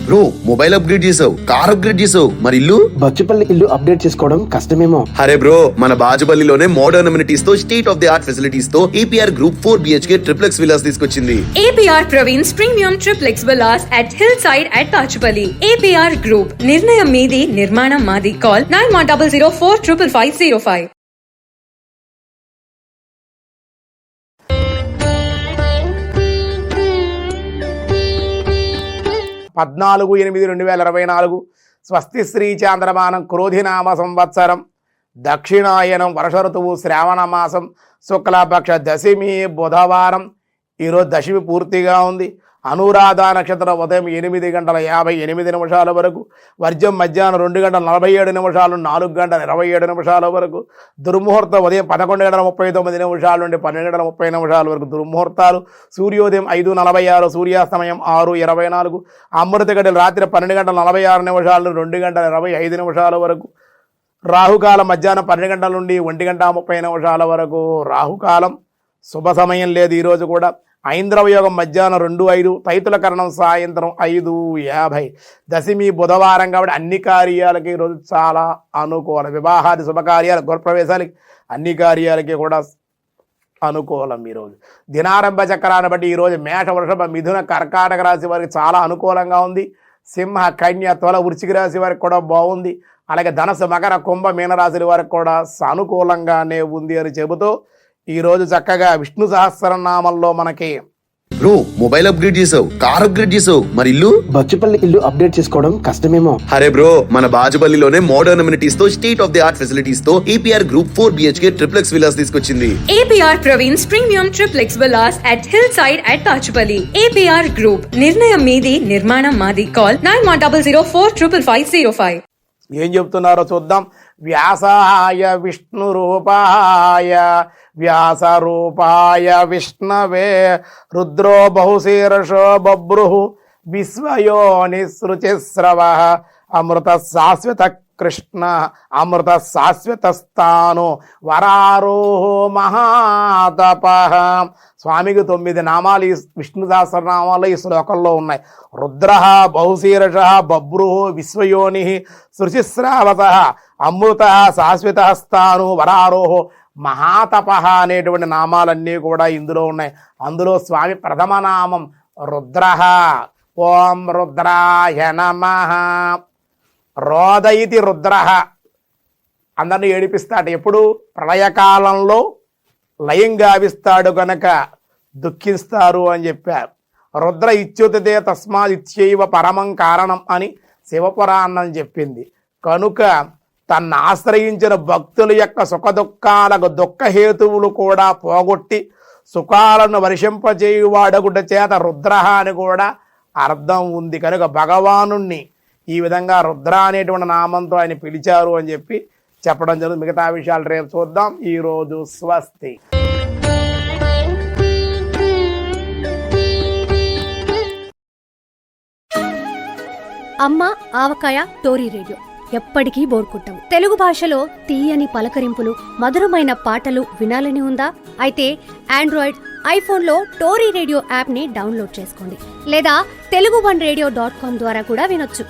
Bro mobile upgrade చేసావు, car upgrade చేసావు, మరి ఇల్లు? బచ్చుపల్లి ఇల్లు అప్డేట్ చేసుకోవడం కష్టమేమో. అరే బ్రో, మన బాజుపల్లిలోనే మోడర్న్ అమ్యూనిటీస్ తో, state of the art facilities తో APR Group 4 BHK triplex villas తీసుకొచ్చింది. APR Praveen's Premium Triplex Villas at Hillside at Bachupalli. APR Group, నిర్ణయం మీది, నిర్మాణం మాది. Call 9100455505. 14/8/2024 స్వస్తి శ్రీ చాంద్రమానం క్రోధినామ సంవత్సరం దక్షిణాయనం వర్ష ఋతువు శ్రావణ మాసం శుక్లపక్ష దశమి బుధవారం. ఈరోజు దశమి పూర్తిగా ఉంది. అనురాధ నక్షత్రం ఉదయం 8:58 వరకు, వర్జం మధ్యాహ్నం 2:47 4:27 వరకు, దుర్ముహూర్తం ఉదయం 11:39 నుండి 12:30 వరకు దుర్ముహూర్తాలు, సూర్యోదయం 5:46, సూర్యాస్తమయం 6:24, అమృత గడియలు రాత్రి 12:46 నుండి 2:25 వరకు, రాహుకాలం మధ్యాహ్నం 12 గంటల నుండి 1:30 వరకు రాహుకాలం. శుభ సమయం లేదు ఈరోజు కూడా. ఐంద్రవ యోగం మధ్యాహ్నం 2:05, తైతుల కరణం సాయంత్రం 5:50. దశమి బుధవారం కాబట్టి అన్ని కార్యాలకి ఈరోజు చాలా అనుకూలం. వివాహాది శుభకార్యాలు, గృహప్రవేశాలకి, అన్ని కార్యాలకి కూడా అనుకూలం. ఈరోజు దినారంభ చక్రాన్ని బట్టి ఈరోజు మేష, వృషభ, మిథున, కర్కాటక రాశి వారికి చాలా అనుకూలంగా ఉంది. సింహ, కన్య, తుల, వృశ్చిక రాశి వారికి కూడా బాగుంది. అలాగే ధనస్సు, మకర, కుంభ, మీనరాశుల వారికి కూడా సానుకూలంగానే ఉంది అని చెబుతూ ఈరోజు చక్కగా విష్ణు సహస్రనామంలో మనకి బ్రో మొబైల్ అప్గ్రేడ్ చేసావు, కార్ అప్గ్రేడ్ చేసావు, మరి ఇల్లు? బచ్చుపల్లి ఇల్లు అప్డేట్ చేసుకోవడం కష్టమేమో. అరే బ్రో, మన బాజుపల్లిలోనే మోడర్న్ అమ్యూనిటీస్ తో, state of the art facilities తో APR Group 4 BHK triplex villas తీసుకొచ్చింది. APR Praveen's Premium Triplex Villas at Hillside at Bachupalli. APR Group, నిర్ణయం మీది, నిర్మాణం మాది. Call 9100455505. ఏం చెప్తున్నారో చూద్దాం. వ్యాసాయ విష్ణు రూపాయ వ్యాస రూపాయ విష్ణవే రుద్రో బహుశీర్షో బభ్రుః విశ్వయోని సృచిస్రవ అమృత శాశ్వత కృష్ణ అమృత శాశ్వత స్థాను వరారోహో మహాతప. స్వామికి 9 నామాలు ఈ విష్ణు సహస్రనామాలు ఈ శ్లోకంలో ఉన్నాయి. రుద్ర బహుశీర్ష బభ్రు విశ్వయోని సృచిస్రావత అమృత శాశ్వత స్థాను వరారోహో మహాతప అనేటువంటి నామాలన్నీ కూడా ఇందులో ఉన్నాయి. అందులో స్వామి ప్రథమ నామం రుద్ర. ఓం రుద్రాయ నమః. రోదయితి రుద్ర. అందరినీ ఏడిపిస్తాడు. ఎప్పుడు? ప్రళయకాలంలో లయం గావిస్తాడు కనుక దుఃఖిస్తారు అని చెప్పారు. రుద్ర ఇచ్యుతే తస్మాత్ ఇత్యైవ పరమం కారణం అని శివపురాణం చెప్పింది. కనుక తన్ను ఆశ్రయించిన భక్తుల యొక్క సుఖదుఖాలకు దుఃఖహేతువులు కూడా పోగొట్టి సుఖాలను వర్షింపజేయువాడగుట చేత రుద్ర అని కూడా అర్థం ఉంది. కనుక భగవానుణ్ణి ఈ విధంగా రుద్ర అనేటువంటి నామంతో ఆయన పిలిచారు అని చెప్పి చెప్పడం జరుగుతుంది. మిగతా విషయాలు రేపు చూద్దాం. ఈరోజు స్వస్తి. అమ్మ ఆవకాయ టోరీ రేడియో ఎప్పటికీ బోర్కొట్టము. తెలుగు భాషలో తీయని పలకరింపులు, మధురమైన పాటలు వినాలని ఉందా? అయితే ఆండ్రాయిడ్, ఐఫోన్లో టోరీ రేడియో యాప్ని డౌన్లోడ్ చేసుకోండి. లేదా telugu1radio.com ద్వారా కూడా వినొచ్చు.